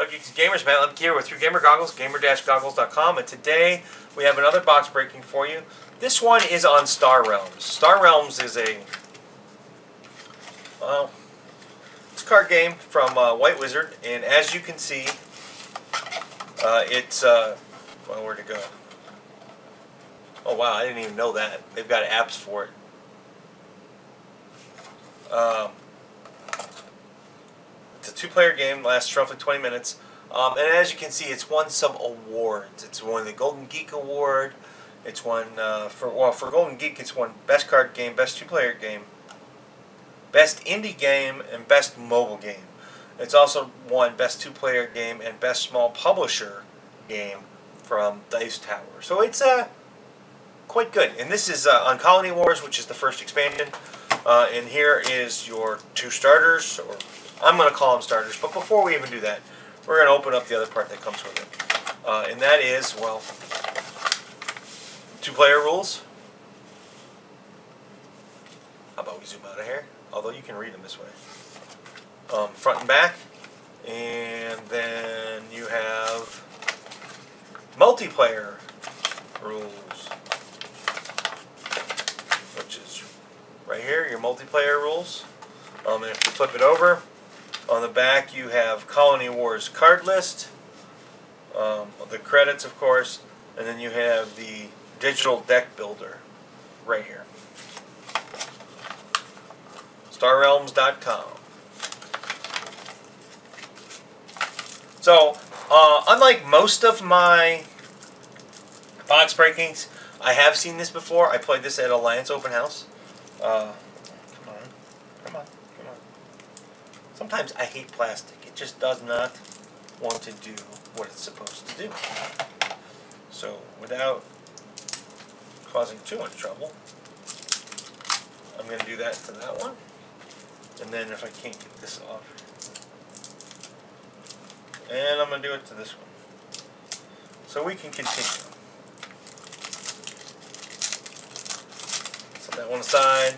Okay, gamers, Matt Lemke here with Through Gamer Goggles, gamer-goggles.com, and today we have another box breaking for you. This one is on Star Realms. Star Realms is a it's a card game from White Wizard, and as you can see, it's well, where'd it go? Oh wow, I didn't even know that. They've got apps for it. It's a two-player game, lasts roughly 20 minutes, and as you can see, it's won some awards. It's won the Golden Geek Award. It's won for Golden Geek, it's won Best Card Game, Best Two-Player Game, Best Indie Game, and Best Mobile Game. It's also won Best Two-Player Game and Best Small Publisher Game from Dice Tower. So it's quite good. And this is on Colony Wars, which is the first expansion. And here is your two starters, or I'm going to call them starters. But before we even do that, we're going to open up the other part that comes with it. And that is, well, two-player rules. How about we zoom out of here? Although you can read them this way. Front and back. And then you have multiplayer rules, which is right here, your multiplayer rules. And if you flip it over, on the back you have Colony Wars card list, the credits of course, and then you have the digital deck builder right here. StarRealms.com. So, unlike most of my box breakings, I have seen this before. I played this at Alliance Open House. Come on. Sometimes I hate plastic. It just does not want to do what it's supposed to do. So, without causing too much trouble, I'm going to do that to that one. And then if I can't get this off, and I'm going to do it to this one. So we can continue. Set that one aside.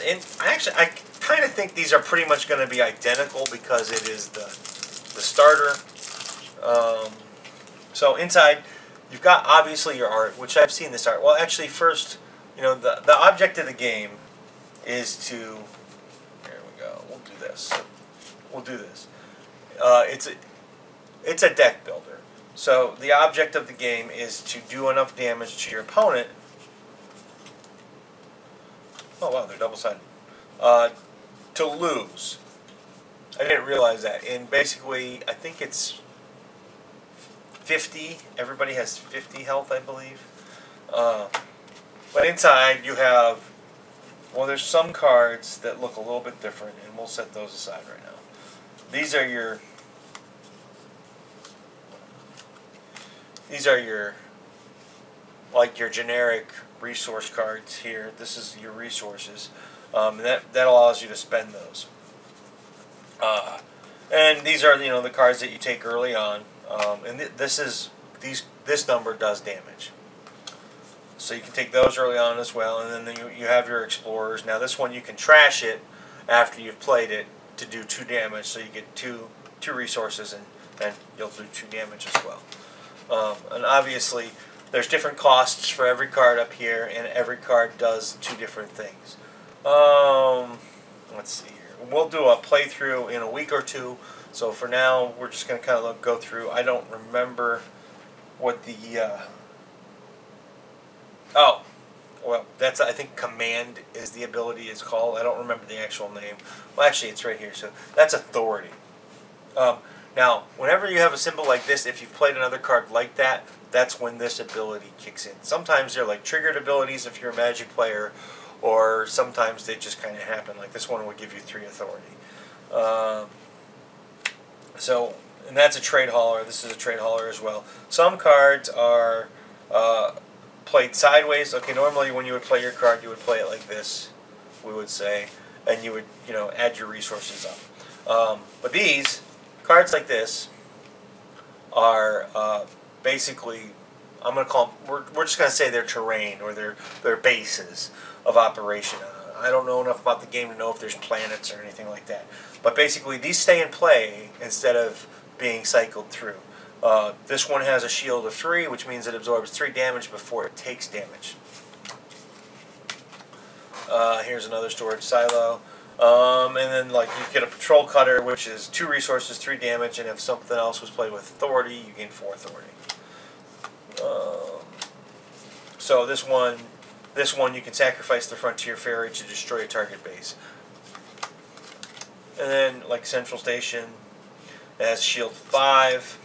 And I kind of think these are pretty much going to be identical because it is the starter. So inside, you've got obviously your art, which I've seen this art. Well, actually, first, you know, the object of the game is to. Here we go. We'll do this. It's a deck builder. So the object of the game is to do enough damage to your opponent. Oh wow, they're double-sided. To lose. I didn't realize that. And basically, I think it's 50. Everybody has 50 health, I believe. But inside you have, well, there's some cards that look a little bit different, and we'll set those aside right now. These are your like your generic resource cards here. This is your resources, and that allows you to spend those. And these are, you know, the cards that you take early on, and this number does damage. So you can take those early on as well, and then you have your explorers. Now this one you can trash it after you've played it to do 2 damage, so you get two resources, and you'll do 2 damage as well. And obviously there's different costs for every card up here, and every card does 2 different things. Let's see here. We'll do a playthrough in a week or 2, so for now we're just going to kind of go through. I don't remember what the oh, well, that's, I think command is the ability it's called. I don't remember the actual name. Well, actually, it's right here. So that's authority. Now, whenever you have a symbol like this, if you've played another card like that, that's when this ability kicks in. Sometimes they're like triggered abilities if you're a Magic player, or sometimes they just kind of happen. Like this one would give you 3 authority. So, and that's a trade hauler. This is a trade hauler as well. Some cards are played sideways. Okay, normally when you would play your card, you would play it like this, we would say, and you would, you know, add your resources up. But these cards like this are basically, I'm going to call them, we're just going to say they're terrain, or their bases of operation I don't know enough about the game to know if there's planets or anything like that. But basically, these stay in play instead of being cycled through. This one has a shield of 3, which means it absorbs 3 damage before it takes damage. Here's another storage silo. And then like you get a patrol cutter, which is 2 resources, 3 damage, and if something else was played with authority, you gain 4 authority. So this one you can sacrifice the Frontier Ferry to destroy a target base. And then like Central Station, it has shield 5.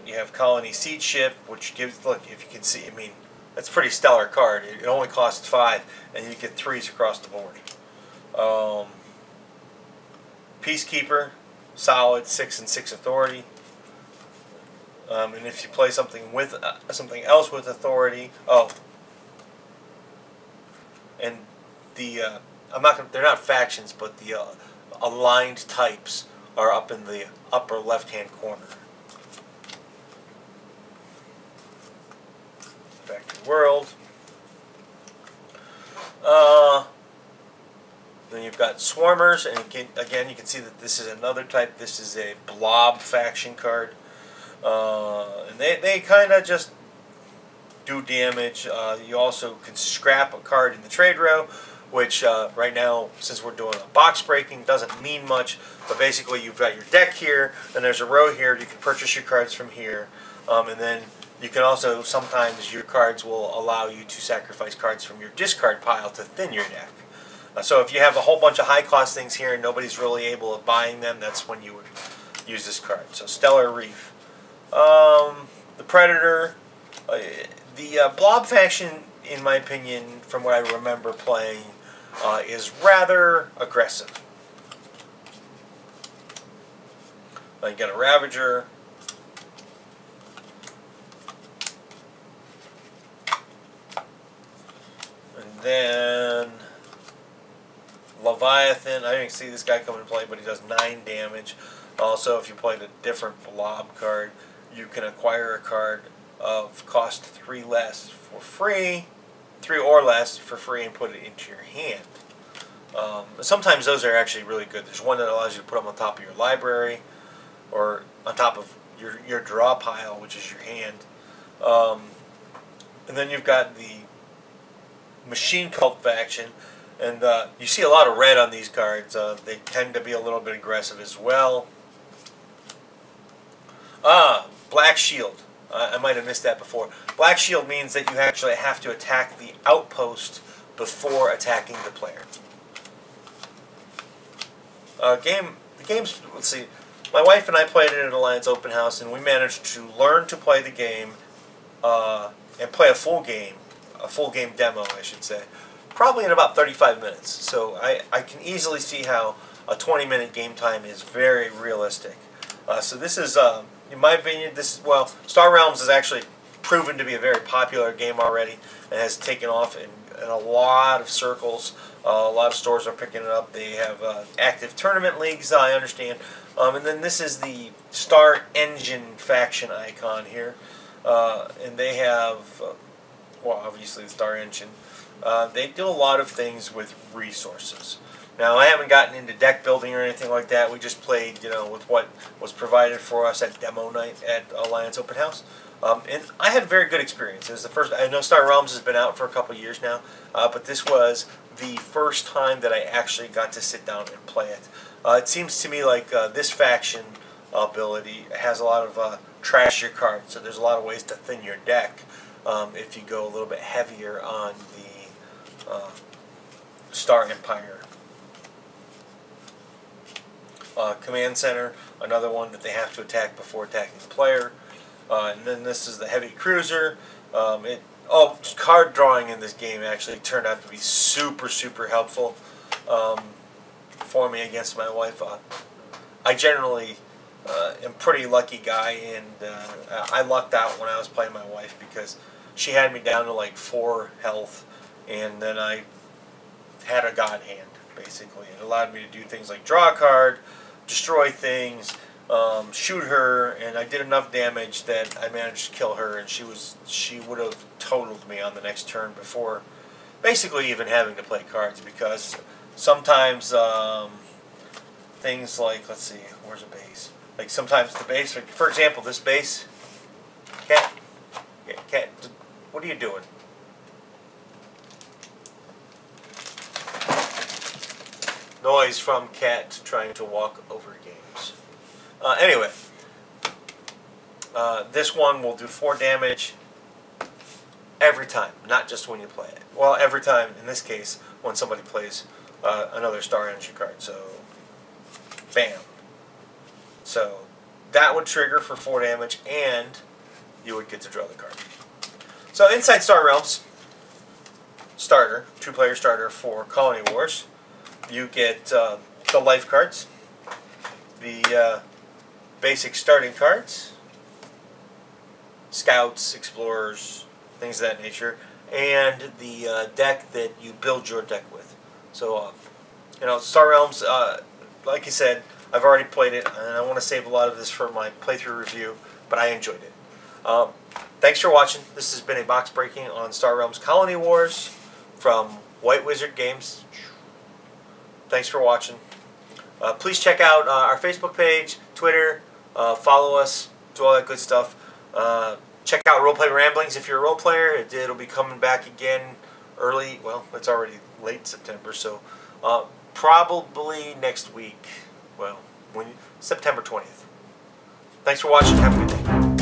You have Colony Seed Ship, which gives, look, if you can see, I mean, that's a pretty stellar card. It only costs 5, and you get 3s across the board. Peacekeeper, solid 6 and 6 authority. And if you play something with something else with authority, and the they're not factions, but the aligned types are up in the upper left-hand corner. Factory World. Then you've got Swarmers, and again you can see that this is another type. This is a blob faction card. And they kind of just do damage. You also can scrap a card in the trade row, which right now, since we're doing a box breaking, doesn't mean much. But basically, you've got your deck here, and there's a row here. You can purchase your cards from here, and then you can also, sometimes your cards will allow you to sacrifice cards from your discard pile to thin your deck. So if you have a whole bunch of high-cost things here and nobody's really able to buying them, that's when you would use this card. So Stellar Reef. The Predator. The Blob faction, in my opinion, from what I remember playing, is rather aggressive. You got a Ravager. And then Leviathan. I didn't see this guy come into play, but he does 9 damage. Also, if you played a different Blob card, you can acquire a card of cost 3 less for free, 3 or less for free, and put it into your hand. Sometimes those are actually really good. There's one that allows you to put them on top of your library, or on top of your draw pile, which is your hand. And then you've got the Machine Cult faction, and you see a lot of red on these cards. They tend to be a little bit aggressive as well. Black Shield. I might have missed that before. Black Shield means that you actually have to attack the outpost before attacking the player. The game's, let's see, my wife and I played it at Alliance Open House, and we managed to learn to play the game and play a full game demo, I should say, probably in about 35 minutes. So I can easily see how a 20-minute game time is very realistic. So this is, in my opinion, Star Realms has actually proven to be a very popular game already and has taken off in a lot of circles. A lot of stores are picking it up. They have active tournament leagues, I understand. And then this is the Star Engine faction icon here. And they have, obviously the Star Engine. They do a lot of things with resources. Now, I haven't gotten into deck building or anything like that. We just played, with what was provided for us at demo night at Alliance Open House. And I had a very good experience. It was the first. I know Star Realms has been out for a couple years now, but this was the first time that I actually got to sit down and play it. It seems to me like this faction ability has a lot of trash your cards, so there's a lot of ways to thin your deck if you go a little bit heavier on the Star Empire. Command Center, another one that they have to attack before attacking the player. And then this is the Heavy Cruiser. Card drawing in this game actually turned out to be super, super helpful for me against my wife. I generally am a pretty lucky guy, and I lucked out when I was playing my wife because she had me down to like 4 health, and then I had a god hand, basically. It allowed me to do things like draw a card, destroy things, shoot her, and I did enough damage that I managed to kill her, and she would have totaled me on the next turn before basically even having to play cards, because sometimes things like, let's see, where's a base? Like sometimes the base, like for example, this base, cat, yeah, cat, what are you doing? Noise from cat trying to walk over games. Anyway, this one will do 4 damage every time, not just when you play it. Well, every time, in this case, when somebody plays another Star Energy card. So, bam. So, that would trigger for 4 damage, and you would get to draw the card. So, inside Star Realms, starter, 2-player starter for Colony Wars, you get the life cards, the basic starting cards, scouts, explorers, things of that nature, and the deck that you build your deck with. So, you know, Star Realms, like I said, I've already played it, and I want to save a lot of this for my playthrough review, but I enjoyed it. Thanks for watching. This has been a box breaking on Star Realms Colony Wars from White Wizard Games. Thanks for watching. Please check out our Facebook page, Twitter, follow us, do all that good stuff. Check out Roleplay Ramblings if you're a role player. It'll be coming back again early, well, it's already late September, so probably next week, well, September 20th. Thanks for watching. Have a good day.